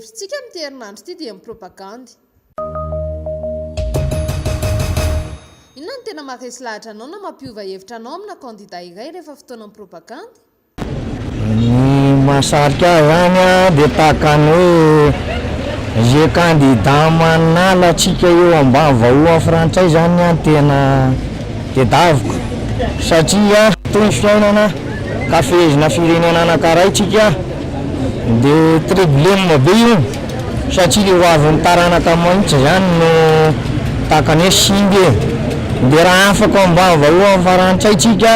hevitrintsika amin'ity herinandro ity dia mipropagandy. Inona no tena mahakasy lahatra anao na mampiova hevitra anao amina kandida iray rehefa fotoana mipropagandy? Ny mahasarika zany dia tahaka ny hoe ze kandida manala atsika eo ambany vahoaka frantsay zany tena tedaviko satria toy fiainana ka fehezina firenena anankiray tsika dia problème be io satria ho avin'ny taranaka mahitsy zany no tahaka ny hoe simby dia raha afaka ambany vahoaka frantsay tsika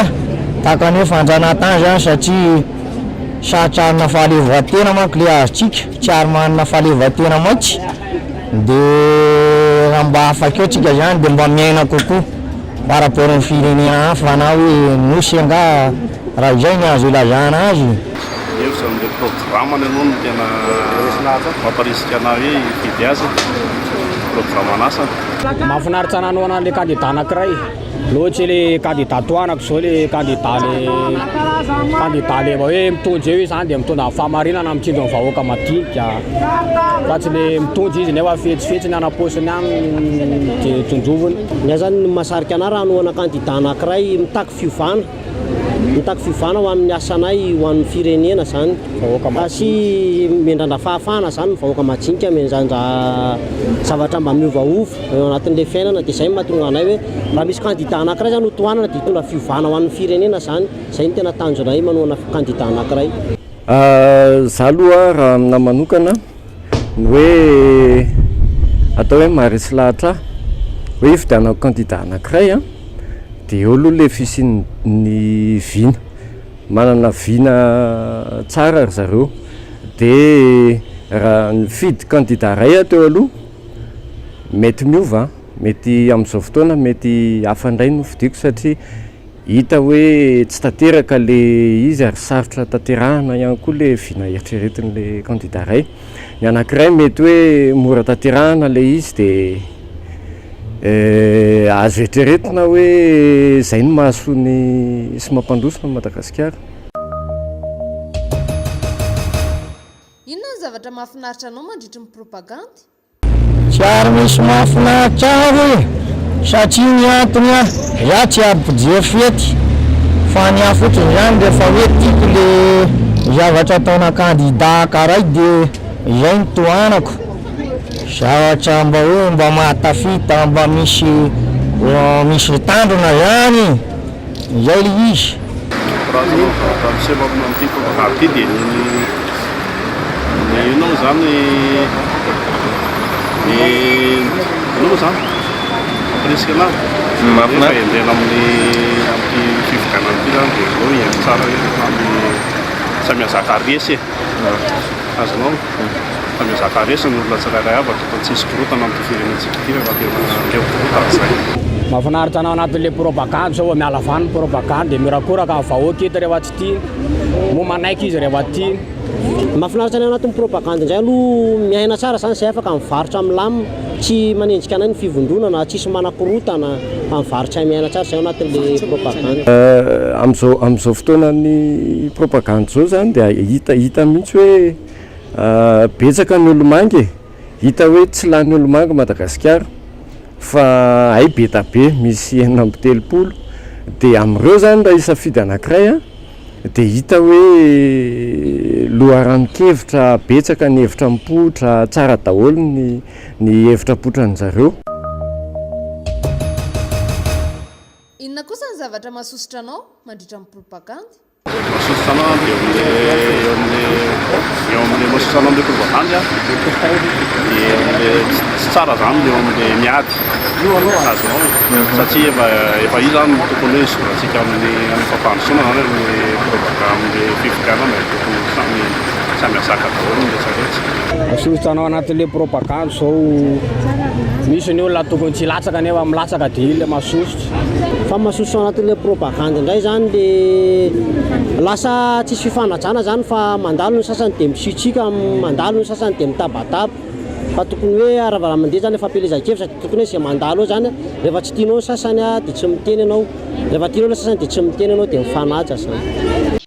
tahaka ny hoe fanjanahantany zany satria sahatrarina fahaleovan-tena manko le azotsika tsy ary manana fahaleovan-tena mantsy dia raha mba afaka eo tsika zany dia mba miaina kokoa par rapport amin'ny firenena hafa na hoe nosy anga raha izay ny azo ilazana azy. Hevitra amin'ilay programmany ianao no tena mamparisika anao hoe hividy azy programman'asa. Mahafinaritra anao an'ilay kandida anankiray loatra le kandida toanako zao le kandida le hoe mitondra eo zany dia mitondra fahamarinana mitindro ny vahoaka madinika fa tsy le mitondra izy nefa fetsifetsy ny anaposiny any dia tondrovony. Ny zany mahasarika anahy raha anohana kandida anankiray mitaky fiovana ho amin'ny asanay ho amin'ny firenena zany sy miendrandra fahafahana zany ny vahoaka madinika miendrandra zavatra mba miovaova eo anatin'ilay fiainana dia izay mahatonga anay hoe raha misy kandida anankiray zany ho tohanana dia hitondra fiovana ho amin'ny firenena zany izay ny tena tanjonay manohana kandida anankiray. Za aloha raha amina manokana ny hoe atao hoe maharesy lahatra hoe hividianako kandida anankiray dia eo aloha le fisian'ny vina manana vina tsara ry zareo dia raha nifidy kandida ray teo aloha mety miova mety amin'izao fotoana mety hafandray no fidiko satria hita hoe tsy tanteraka le izy ary sarotra tanterahana ihany koa le vina eritreretin'le kandida ray. Ny anankiray mety hoe mora tanterahana le izy dia azo eritreretina hoe zay no mahasoa ny sy mampandrosona Madagasikara. Inona ny zavatra mahafinaritra anao mandritra ny propagandy? Tsy ary misy mahafinaritra ahy satria ny antony za tsy ampijeo fety fa ny ahy fotsiny zany rehefa hoe tiako le zavatra ataona kandida karay dia izay no tohanako zavatra mba hoe mba mahatafita mba misy tandrona zany izay le izy. Raha misema amin'ity propagandy ity dia ny inao zany inao zany risika anazy rehefa endrena amin'ny fividianana ity zany dia zao hiaino tsara amin'ny samihazaka resy azonao samihazaka resy ny olona tsirairay avy atao tsisy korotana amin'ny firenentsika ity rehefa tena leo korotana zay. Mahafinaritra anao anatin'ilay propagandy sao miala avany propagandy dia mirakoraka amin'ny vahoaka eto rehefa tsy tia mo manaiky izy rehefa tia. Mahafinaritra any anatin'ny propagandy indray aloha miaina tsara zany izay afaka mivarotra amin'ny lamina tsy manenjika anay ny fivondronana tsisy manakorotana fa mivarotra miaina tsara izay anatin'ilay propagandy. Amin'izao fotoana ny propagandy zao zany dia hita mihitsy hoe betsaka ny olomangy hita hoe tsy lany olomangy Madagasikara fa hay betabe misy 930 dia amin'ireo zany raha isafidy anankiray dia hita hoe loharano-kevitra betsaka ny hevitra mipoitra tsara daholo ny hevitra potran'ny zareo. Inona kosa ny zavatra mahasosotra anao mandritra amin'ny propagandy? Mahasosotra anao dia eo amin'ilay mahasosotra anao amin'ilay propagandy dia tsy tsara zany eo amin'ilay miady azonao satria efa io zany tokony hoe soratsika amin'ny fampandrosoana zany amin'ny propagandy fividianana tokony samy hazaka daholo ny rehetrarehetra. Mahasosotra anao anatin'ilay propagandy zao misy ny olona tokony tsy latsaka nefa milatsaka dia ilay mahasosotra. Fa mahasosotra anatin'ilay propagandy indray zany dia lasa tsisy fifanajana zany fa mandalo ny sasany dia misitrika mandalo ny sasany dia mitabataba fa tokony hoe aravarana mandeha zany fampelezan-kevitra tokony hoe izay mandalo eo zany rehefa tsy tianao ny sasany dia tsy miteny ianao rehefa tianao ny sasany dia tsy miteny ianao dia mifanaja zany.